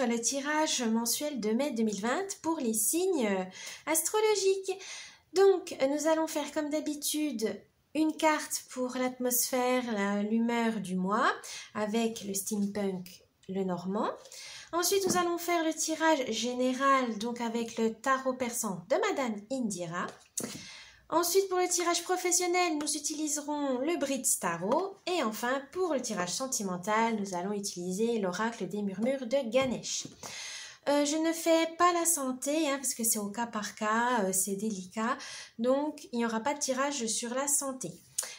le tirage mensuel de mai 2020 pour les signes astrologiques. Donc, nous allons faire comme d'habitude une carte pour l'atmosphère, l'humeur du mois avec le steampunk, le normand. Ensuite, nous allons faire le tirage général, donc avec le tarot persan de Madame Indira. Ensuite, pour le tirage professionnel, nous utiliserons le Bridge Tarot. Et enfin, pour le tirage sentimental, nous allons utiliser l'oracle des murmures de Ganesh. Je ne fais pas la santé, parce que c'est au cas par cas, c'est délicat. Donc, il n'y aura pas de tirage sur la santé.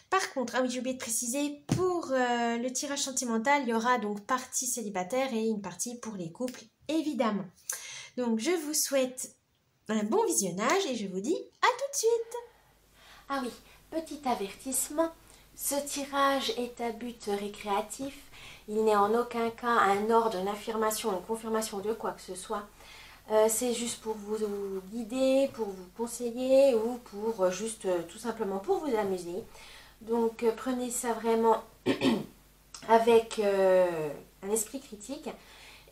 Par contre, oui, j'ai oublié de préciser, pour le tirage sentimental, il y aura donc partie célibataire et une partie pour les couples, évidemment. Donc, je vous souhaite un bon visionnage et je vous dis à tout de suite. Ah oui, petit avertissement, ce tirage est à but récréatif. Il n'est en aucun cas un ordre, une affirmation, une confirmation de quoi que ce soit. C'est juste pour vous guider, pour vous conseiller ou pour juste tout simplement pour vous amuser. Donc prenez ça vraiment avec un esprit critique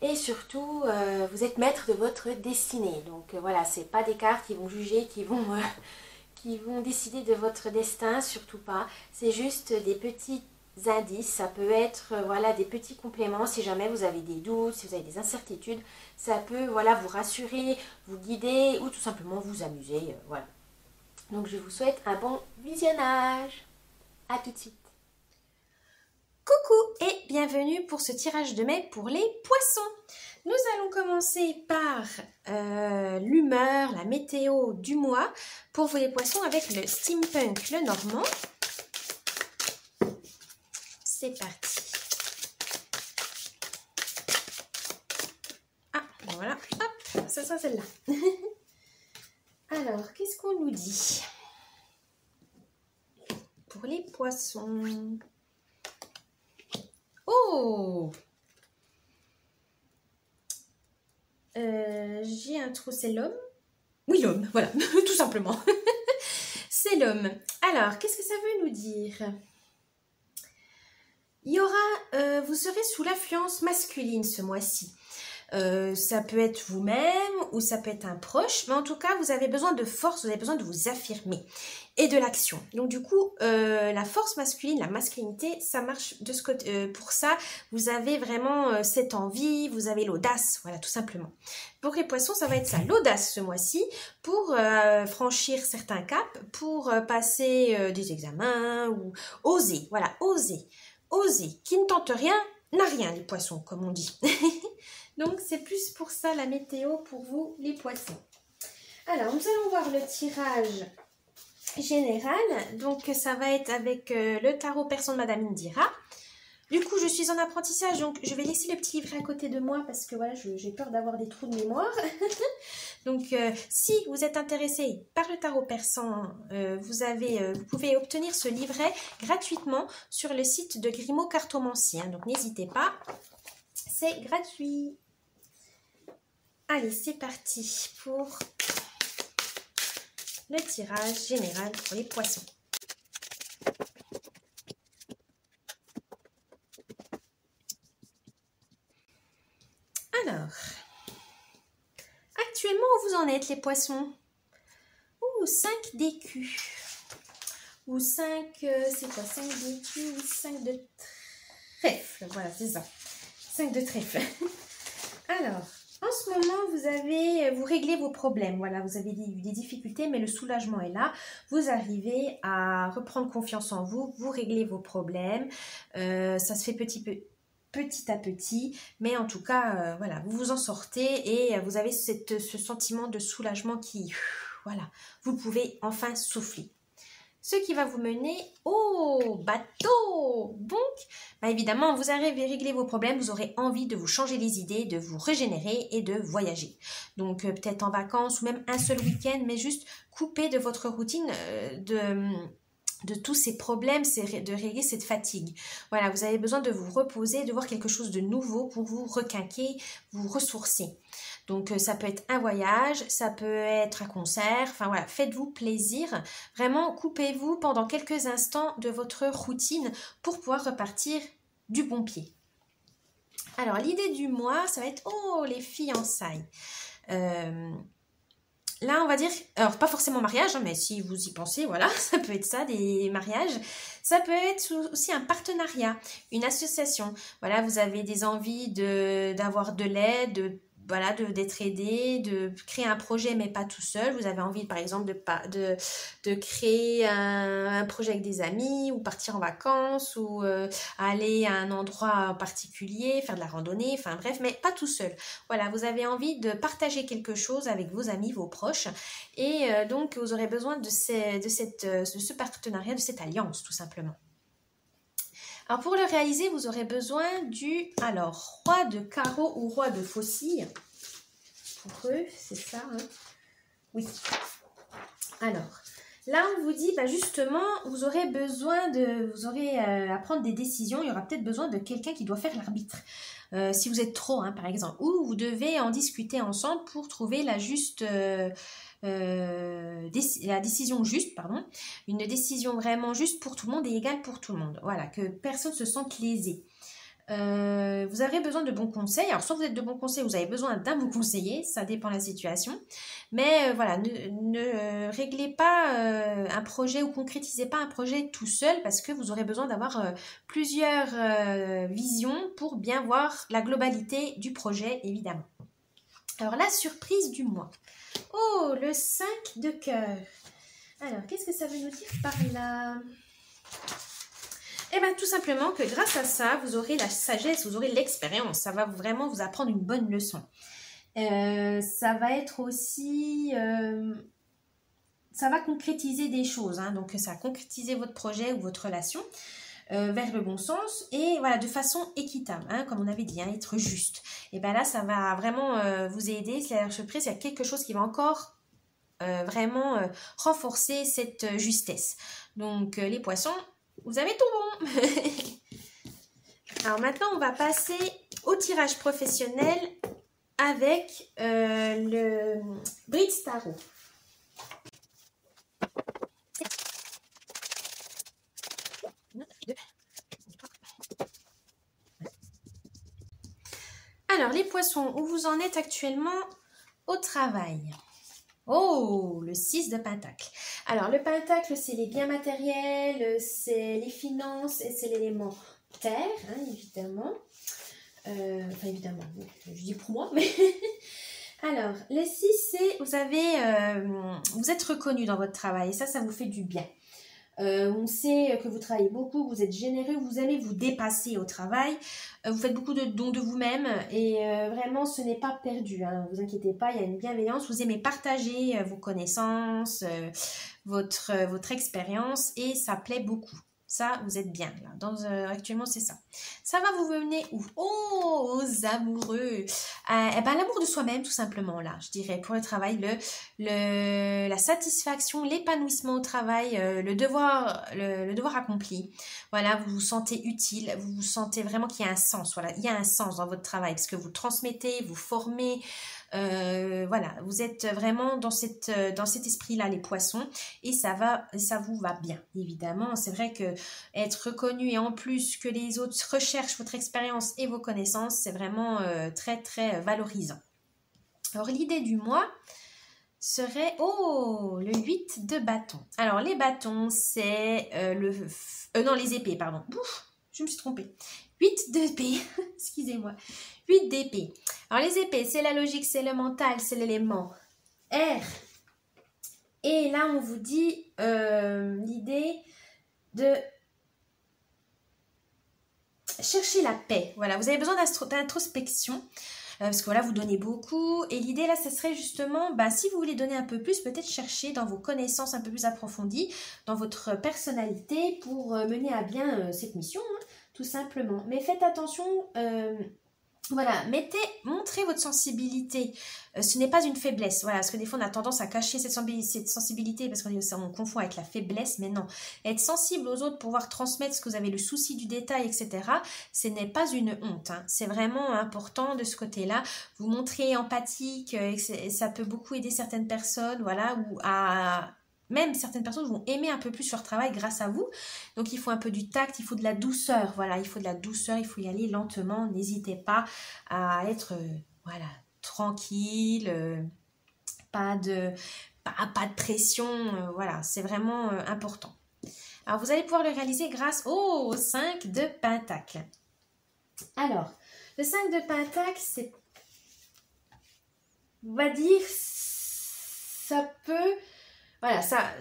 et surtout vous êtes maître de votre destinée. Donc voilà, c'est pas des cartes qui vont juger, qui vont décider de votre destin, surtout pas. C'est juste des petits indices, ça peut être voilà, des petits compléments si jamais vous avez des doutes, si vous avez des incertitudes. Ça peut voilà, vous rassurer, vous guider ou tout simplement vous amuser. Voilà. Donc je vous souhaite un bon visionnage. À tout de suite. Coucou et bienvenue pour ce tirage de mai pour les poissons. Nous allons commencer par l'humeur, la météo du mois pour vous les poissons avec le steampunk, le normand. C'est parti. Ah, voilà, hop, ça sera celle-là. Alors, qu'est-ce qu'on nous dit pour les poissons? Oh! J'ai un trou, c'est l'homme? Oui, l'homme, voilà, tout simplement. C'est l'homme. Alors, qu'est-ce que ça veut nous dire? Il y aura, vous serez sous l'influence masculine ce mois-ci. Ça peut être vous-même ou ça peut être un proche, mais en tout cas, vous avez besoin de force, vous avez besoin de vous affirmer et de l'action. Donc du coup, la force masculine, la masculinité, ça marche de ce côté. Pour ça, vous avez vraiment cette envie, vous avez l'audace, voilà, tout simplement. Pour les poissons, ça va être ça, l'audace ce mois-ci, pour franchir certains caps, pour passer des examens ou oser, voilà, oser. Oser, qui ne tente rien, n'a rien, les poissons, comme on dit. Donc, c'est plus pour ça la météo pour vous, les poissons. Alors, nous allons voir le tirage général. Donc, ça va être avec le tarot persan de Madame Indira. Du coup, je suis en apprentissage, donc je vais laisser le petit livret à côté de moi parce que voilà, j'ai peur d'avoir des trous de mémoire. Donc, si vous êtes intéressé par le tarot persan, vous pouvez obtenir ce livret gratuitement sur le site de Grimaud Cartomancie. Donc, n'hésitez pas, c'est gratuit. Allez, c'est parti pour le tirage général pour les poissons. Alors, actuellement, où vous en êtes les poissons? Ouh, 5 d'écus. Ou 5, c'est quoi? 5 d'écus ou 5 de trèfle. Voilà, c'est ça. 5 de trèfle. Alors, en ce moment, vous réglez vos problèmes. Voilà, vous avez eu des difficultés, mais le soulagement est là. Vous arrivez à reprendre confiance en vous. Vous réglez vos problèmes. Ça se fait petit à petit, mais en tout cas, voilà, vous vous en sortez et vous avez ce sentiment de soulagement qui, voilà, vous pouvez enfin souffler. Ce qui va vous mener au bateau. Donc, évidemment, vous arrivez à régler vos problèmes, vous aurez envie de vous changer les idées, de vous régénérer et de voyager. Donc, peut-être en vacances ou même un seul week-end, mais juste couper de votre routine de tous ces problèmes, de régler cette fatigue. Voilà, vous avez besoin de vous reposer, de voir quelque chose de nouveau pour vous requinquer, vous ressourcer. Donc, ça peut être un voyage, ça peut être un concert, enfin voilà, faites-vous plaisir. Vraiment, coupez-vous pendant quelques instants de votre routine pour pouvoir repartir du bon pied. Alors, l'idée du mois, ça va être, oh, les fiançailles. Là, on va dire, alors pas forcément mariage, hein, mais si vous y pensez, voilà, ça peut être ça, des mariages. Ça peut être aussi un partenariat, une association. Voilà, vous avez des envies d'avoir de l'aide, voilà, d'être aidé, de créer un projet, mais pas tout seul. Vous avez envie, par exemple, de créer un projet avec des amis, ou partir en vacances, ou aller à un endroit particulier, faire de la randonnée, enfin bref, mais pas tout seul. Voilà, vous avez envie de partager quelque chose avec vos amis, vos proches, et donc vous aurez besoin de ce partenariat, de cette alliance, tout simplement. Alors pour le réaliser, vous aurez besoin du roi de carreau ou roi de faucille. Pour eux, c'est ça, hein? Oui. Alors, là on vous dit, justement, vous aurez à prendre des décisions. Il y aura peut-être besoin de quelqu'un qui doit faire l'arbitre. Si vous êtes trop, hein, par exemple, ou vous devez en discuter ensemble pour trouver la décision juste, pardon, une décision vraiment juste pour tout le monde et égale pour tout le monde. Voilà, que personne ne se sente lésé. Vous avez besoin de bons conseils. Alors, soit vous êtes de bons conseils, vous avez besoin d'un bon conseiller, ça dépend de la situation. Mais voilà, ne réglez pas un projet ou concrétisez pas un projet tout seul parce que vous aurez besoin d'avoir plusieurs visions pour bien voir la globalité du projet, évidemment. Alors, la surprise du mois. Oh, le 5 de cœur. Alors, qu'est-ce que ça veut nous dire par là ? Eh bien, tout simplement que grâce à ça, vous aurez la sagesse, vous aurez l'expérience. Ça va vraiment vous apprendre une bonne leçon. Ça va être aussi... ça va concrétiser des choses. Hein, donc, ça va concrétiser votre projet ou votre relation vers le bon sens. Et voilà, de façon équitable, hein, comme on avait dit, hein, être juste. Et bien là, ça va vraiment vous aider. C'est la surprise, il y a quelque chose qui va encore vraiment renforcer cette justesse. Donc, les poissons... Vous avez tout bon. Alors maintenant, on va passer au tirage professionnel avec le Bridge Tarot. Alors, les poissons, où vous en êtes actuellement au travail? Oh, le 6 de Pentacle. Alors, le Pentacle, c'est les biens matériels, c'est les finances et c'est l'élément terre, hein, évidemment. Enfin, évidemment, je dis pour moi, mais... Alors, le 6, c'est, vous êtes reconnu dans votre travail et ça vous fait du bien. On sait que vous travaillez beaucoup, que vous êtes généreux, vous aimez vous dépasser au travail, vous faites beaucoup de dons de vous-même et vraiment ce n'est pas perdu, hein, ne vous inquiétez pas, il y a une bienveillance, vous aimez partager vos connaissances, votre expérience et ça plaît beaucoup. Ça, vous êtes bien là. Actuellement, c'est ça. Ça va vous mener où? Oh, aux amoureux. L'amour de soi-même, tout simplement, là, je dirais, pour le travail, la satisfaction, l'épanouissement au travail, le devoir accompli. Voilà, vous vous sentez utile, vous vous sentez vraiment qu'il y a un sens. Voilà, il y a un sens dans votre travail parce que vous transmettez, vous formez. Voilà, vous êtes vraiment dans cet esprit-là, les poissons, et ça vous va bien, évidemment. C'est vrai que être reconnu et en plus que les autres recherchent votre expérience et vos connaissances, c'est vraiment très, très valorisant. Alors, l'idée du mois serait, le 8 de bâton. Alors, les bâtons, c'est les épées, pardon. Ouf, je me suis trompée. 8 d'épée, excusez-moi. 8 d'épée. Alors, les épées, c'est la logique, c'est le mental, c'est l'élément air. Et là, on vous dit l'idée de chercher la paix. Voilà, vous avez besoin d'introspection. Parce que voilà, vous donnez beaucoup. Et l'idée là, ça serait justement, si vous voulez donner un peu plus, peut-être chercher dans vos connaissances un peu plus approfondies, dans votre personnalité pour mener à bien cette mission, hein, tout simplement. Mais faites attention... Voilà, montrez votre sensibilité. Ce n'est pas une faiblesse. Voilà, parce que des fois, on a tendance à cacher cette sensibilité parce qu'on confond avec la faiblesse. Mais non, être sensible aux autres, pouvoir transmettre ce que vous avez, le souci du détail, etc. Ce n'est pas une honte. Hein. C'est vraiment important de ce côté-là. Vous montrez empathique, ça peut beaucoup aider certaines personnes, voilà, ou à même certaines personnes vont aimer un peu plus leur travail grâce à vous. Donc, il faut un peu du tact, il faut de la douceur. Voilà, il faut de la douceur, il faut y aller lentement. N'hésitez pas à être, voilà, tranquille, pas de pression. Voilà, c'est vraiment important. Alors, vous allez pouvoir le réaliser grâce au 5 de Pentacle. Alors, le 5 de Pentacle, c'est, on va dire, ça peut...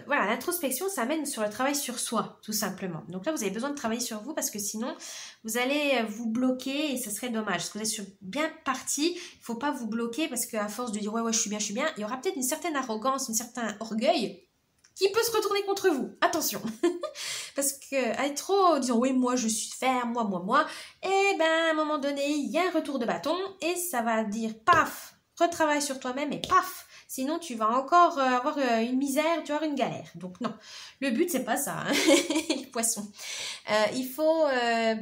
Voilà, l'introspection, ça mène sur le travail sur soi, tout simplement. Donc là, vous avez besoin de travailler sur vous parce que sinon, vous allez vous bloquer et ce serait dommage. Parce que vous êtes bien parti, il ne faut pas vous bloquer parce qu'à force de dire ouais, je suis bien, il y aura peut-être une certaine arrogance, un certain orgueil qui peut se retourner contre vous. Attention. Parce que être trop disant oui, moi je suis ferme, moi, et ben à un moment donné, il y a un retour de bâton et ça va dire paf, retravaille sur toi-même et paf. Sinon, tu vas encore avoir une misère, tu vas avoir une galère. Donc non, le but, c'est pas ça, hein, les poissons. Il faut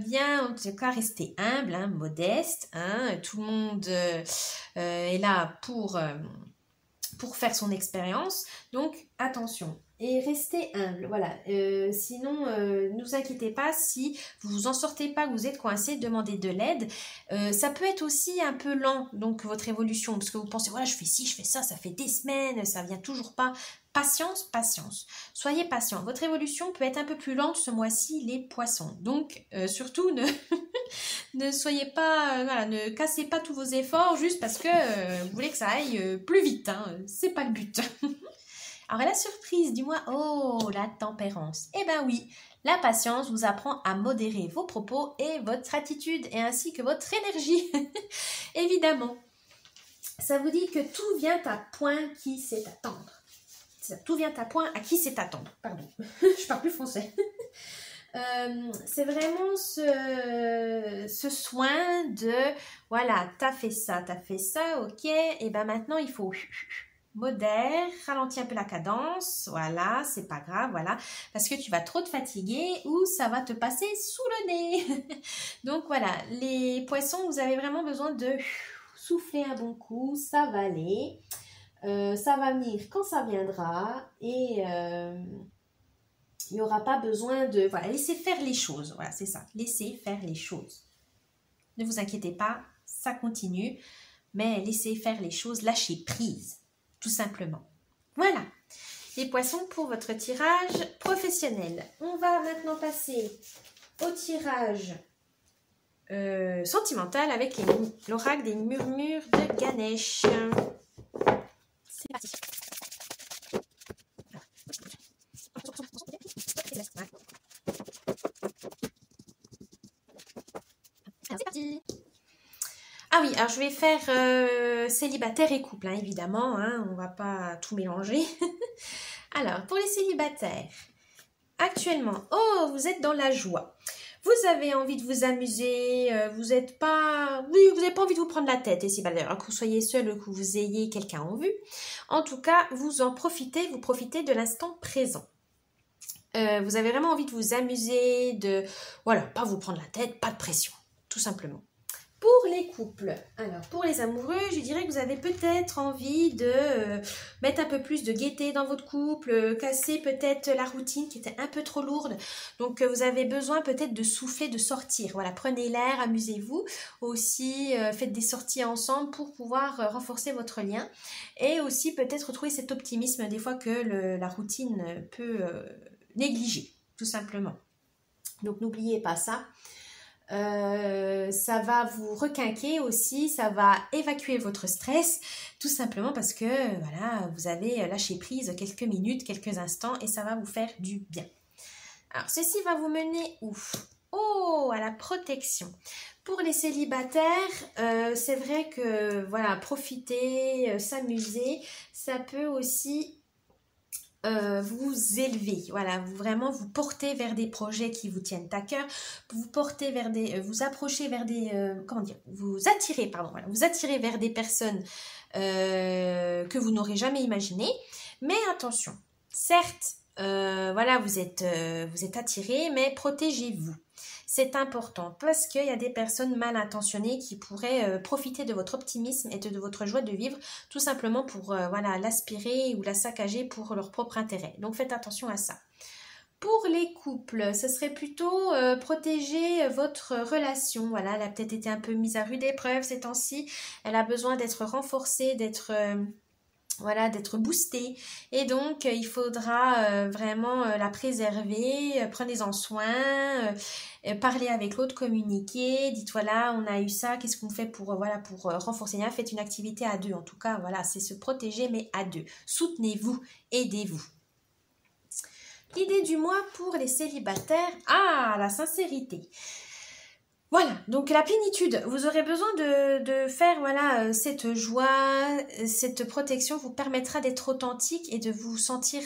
bien, en tout cas, rester humble, hein, modeste. Hein, tout le monde est là pour faire son expérience. Donc, attention. Et restez humble, voilà. Sinon, ne vous inquiétez pas si vous vous en sortez pas, que vous êtes coincé, demandez de l'aide. Ça peut être aussi un peu lent, donc votre évolution, parce que vous pensez, voilà, je fais ci, je fais ça fait des semaines, ça vient toujours pas. Patience, patience. Soyez patient. Votre évolution peut être un peu plus lente ce mois-ci, les poissons. Donc, surtout, ne soyez pas, voilà, ne cassez pas tous vos efforts juste parce que vous voulez que ça aille plus vite. Hein. C'est pas le but. Alors, la surprise du mois, oh, la tempérance. Eh ben oui, la patience vous apprend à modérer vos propos et votre attitude, et ainsi que votre énergie. Évidemment, ça vous dit que tout vient à point qui sait attendre. Tout vient à point à qui sait attendre. Pardon, je parle plus français. C'est vraiment ce soin de, voilà, t'as fait ça, ok, et ben maintenant il faut... modère, ralentis un peu la cadence, voilà, c'est pas grave, voilà, parce que tu vas trop te fatiguer ou ça va te passer sous le nez. Donc voilà, les poissons, vous avez vraiment besoin de souffler un bon coup, ça va aller, ça va venir quand ça viendra et il n'y aura pas besoin de, voilà, laissez faire les choses, voilà, c'est ça, laissez faire les choses. Ne vous inquiétez pas, ça continue, mais laissez faire les choses, lâchez prise. Tout simplement. Voilà, les poissons pour votre tirage professionnel. On va maintenant passer au tirage sentimental avec l'oracle des murmures de Ganesh. C'est parti. Alors, c'est parti. Ah oui, alors je vais faire célibataire et couple, hein, évidemment, hein, on ne va pas tout mélanger. Alors, pour les célibataires, actuellement, oh, vous êtes dans la joie. Vous avez envie de vous amuser, vous n'avez pas envie de vous prendre la tête, et c'est pas d'ailleurs que vous soyez seul ou que vous ayez quelqu'un en vue. En tout cas, vous profitez de l'instant présent. Vous avez vraiment envie de vous amuser, de, voilà, pas vous prendre la tête, pas de pression, tout simplement. Pour les couples, alors pour les amoureux, je dirais que vous avez peut-être envie de mettre un peu plus de gaieté dans votre couple, casser peut-être la routine qui était un peu trop lourde. Donc vous avez besoin peut-être de souffler, de sortir. Voilà, prenez l'air, amusez-vous. Aussi, faites des sorties ensemble pour pouvoir renforcer votre lien. Et aussi peut-être retrouver cet optimisme des fois que la routine peut négliger, tout simplement. Donc n'oubliez pas ça. Ça va vous requinquer aussi, ça va évacuer votre stress, tout simplement parce que voilà, vous avez lâché prise quelques minutes, quelques instants et ça va vous faire du bien. Alors, ceci va vous mener où? Oh, à la protection. Pour les célibataires, c'est vrai que voilà, profiter, s'amuser, ça peut aussi vous élever, voilà, vraiment vous porter vers des projets qui vous tiennent à cœur, vous porter vers vous approcher vers des, vous attirer vers des personnes que vous n'aurez jamais imaginées. Mais attention, certes, voilà, vous êtes attiré, mais protégez-vous. C'est important parce qu'il y a des personnes mal intentionnées qui pourraient profiter de votre optimisme et de votre joie de vivre, tout simplement pour voilà, l'aspirer ou la saccager pour leur propre intérêt. Donc faites attention à ça. Pour les couples, ce serait plutôt protéger votre relation. Voilà, elle a peut-être été un peu mise à rude épreuve ces temps-ci. Elle a besoin d'être renforcée, d'être voilà, d'être boostée. Et donc, il faudra vraiment la préserver. Prenez-en soin. Parlez avec l'autre, communiquez. Dites voilà, on a eu ça. Qu'est-ce qu'on fait pour voilà pour renforcer? Faites une activité à deux. En tout cas, voilà, c'est se protéger, mais à deux. Soutenez-vous, aidez-vous. L'idée du mois pour les célibataires, la sincérité. Voilà, donc la plénitude, vous aurez besoin de faire voilà cette joie, cette protection vous permettra d'être authentique et de vous sentir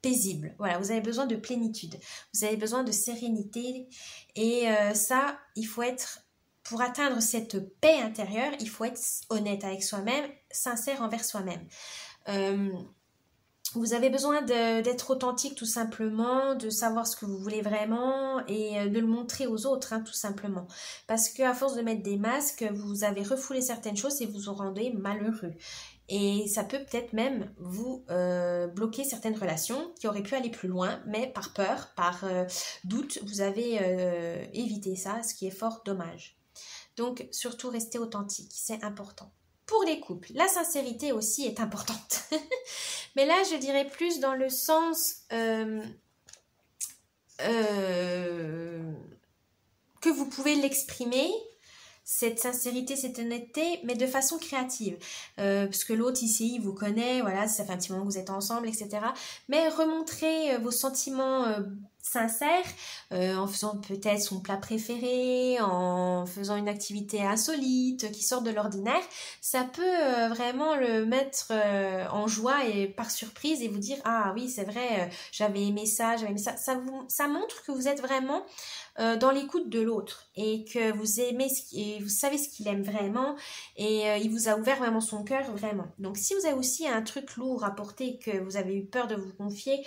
paisible. Voilà, vous avez besoin de plénitude, vous avez besoin de sérénité et ça, il faut être, pour atteindre cette paix intérieure, il faut être honnête avec soi-même, sincère envers soi-même. Vous avez besoin d'être authentique tout simplement, de savoir ce que vous voulez vraiment et de le montrer aux autres tout simplement. Parce qu'à force de mettre des masques, vous avez refoulé certaines choses et vous vous rendez malheureux. Et ça peut peut-être même vous bloquer certaines relations qui auraient pu aller plus loin, mais par peur, par doute, vous avez évité ça, ce qui est fort dommage. Donc surtout restez authentique, c'est important. Pour les couples, la sincérité aussi est importante. Mais là, je dirais plus dans le sens que vous pouvez l'exprimer, cette sincérité, cette honnêteté, mais de façon créative. Parce que l'autre ici, il vous connaît, voilà, ça fait un petit moment que vous êtes ensemble, etc. Mais remontrez vos sentiments sincères en faisant peut-être son plat préféré, en faisant une activité insolite qui sort de l'ordinaire. Ça peut vraiment le mettre en joie et par surprise et vous dire « Ah oui, c'est vrai, j'avais aimé ça, j'avais aimé ça ». Ça montre que vous êtes vraiment dans l'écoute de l'autre et que vous aimez et vous savez ce qu'il aime vraiment et il vous a ouvert vraiment son cœur vraiment. Donc si vous avez aussi un truc lourd à porter et que vous avez eu peur de vous confier,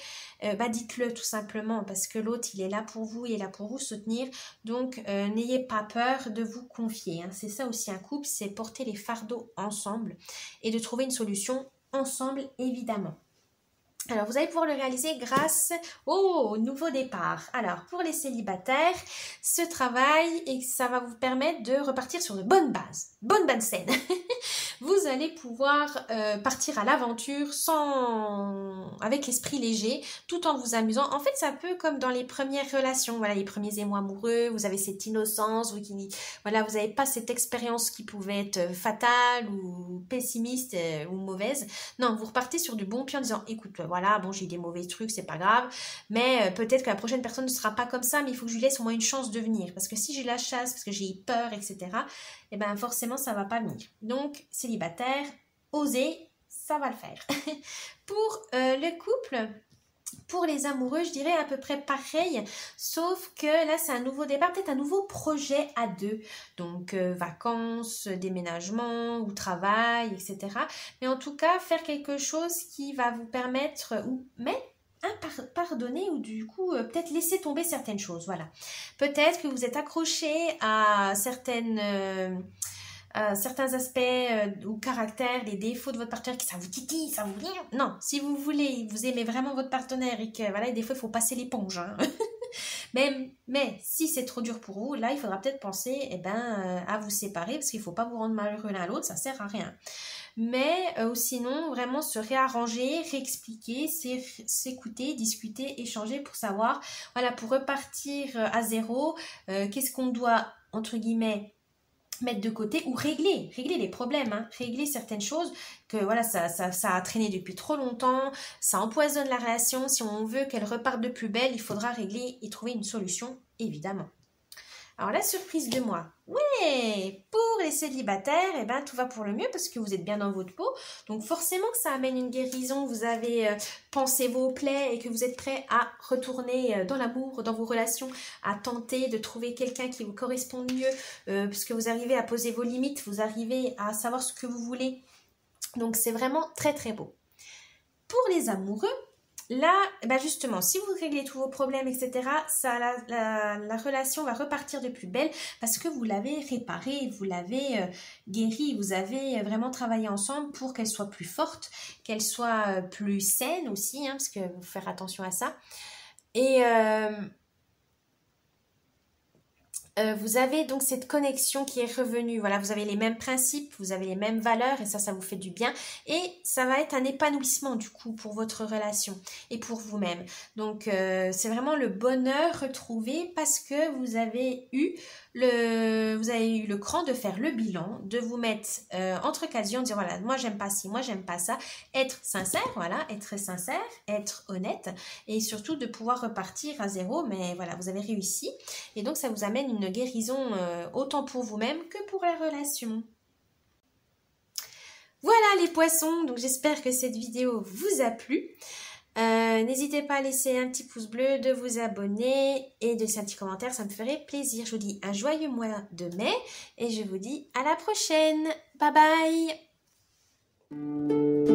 dites-le tout simplement parce que l'autre il est là pour vous, il est là pour vous soutenir. Donc n'ayez pas peur de vous confier. C'est ça aussi un couple, c'est porter les fardeaux ensemble et de trouver une solution ensemble évidemment. Alors, vous allez pouvoir le réaliser grâce au nouveau départ. Alors, pour les célibataires, ce travail, et ça va vous permettre de repartir sur de bonnes bases, bonne scène. Vous allez pouvoir partir à l'aventure avec l'esprit léger, tout en vous amusant. En fait, c'est un peu comme dans les premières relations, voilà, les premiers émois amoureux, vous avez cette innocence, voilà, vous n'avez pas cette expérience qui pouvait être fatale ou pessimiste ou mauvaise. Non, vous repartez sur du bon pied en disant, écoute, voilà, bon, j'ai eu des mauvais trucs, c'est pas grave, mais peut-être que la prochaine personne ne sera pas comme ça, mais il faut que je lui laisse au moins une chance de venir, parce que si j'ai la chasse, parce que j'ai eu peur, etc., et ben forcément, ça va pas venir. Donc, célibataire, osez, ça va le faire. Pour le couple, pour les amoureux, je dirais à peu près pareil, sauf que là, c'est un nouveau départ, peut-être un nouveau projet à deux. Donc, vacances, déménagement ou travail, etc. Mais en tout cas, faire quelque chose qui va vous permettre, pardonner ou du coup peut-être laisser tomber certaines choses. Voilà. Peut-être que vous êtes accroché à certains aspects ou caractères, les défauts de votre partenaire, qui ça vous titille, ça vous... Non, si vous voulez, vous aimez vraiment votre partenaire et que voilà, des fois il faut passer l'éponge. Mais si c'est trop dur pour vous, là il faudra peut-être penser à vous séparer parce qu'il ne faut pas vous rendre malheureux l'un à l'autre, ça sert à rien. Mais sinon, vraiment se réarranger, réexpliquer, s'écouter, discuter, échanger pour savoir, voilà, pour repartir à zéro, qu'est-ce qu'on doit, entre guillemets, mettre de côté ou régler les problèmes, régler certaines choses que voilà, ça a traîné depuis trop longtemps, ça empoisonne la relation. Si on veut qu'elle reparte de plus belle, il faudra régler et trouver une solution, évidemment. Alors la surprise de moi, ouais, pour les célibataires, tout va pour le mieux parce que vous êtes bien dans votre peau. Donc forcément que ça amène une guérison, vous avez pensé vos plaies et que vous êtes prêt à retourner dans l'amour, dans vos relations, à tenter de trouver quelqu'un qui vous correspond mieux, puisque vous arrivez à poser vos limites, vous arrivez à savoir ce que vous voulez. Donc c'est vraiment très très beau. Pour les amoureux, là, bah justement, si vous réglez tous vos problèmes, etc., ça, la relation va repartir de plus belle parce que vous l'avez réparée, vous l'avez guérie, vous avez vraiment travaillé ensemble pour qu'elle soit plus forte, qu'elle soit plus saine aussi, hein, parce que vous faire attention à ça. Et vous avez donc cette connexion qui est revenue. Voilà, vous avez les mêmes principes, vous avez les mêmes valeurs et ça vous fait du bien. Et ça va être un épanouissement du coup pour votre relation et pour vous-même. Donc, c'est vraiment le bonheur retrouvé parce que vous avez eu le cran de faire le bilan, de vous mettre entre occasions, de dire voilà, moi j'aime pas ci, moi j'aime pas ça. Être sincère, voilà, être sincère, être honnête et surtout de pouvoir repartir à zéro. Mais voilà, vous avez réussi. Et donc, ça vous amène une guérison autant pour vous-même que pour la relation. Voilà les poissons, donc j'espère que cette vidéo vous a plu. N'hésitez pas à laisser un petit pouce bleu, de vous abonner et de laisser un petit commentaire, ça me ferait plaisir. Je vous dis un joyeux mois de mai et je vous dis à la prochaine. Bye bye.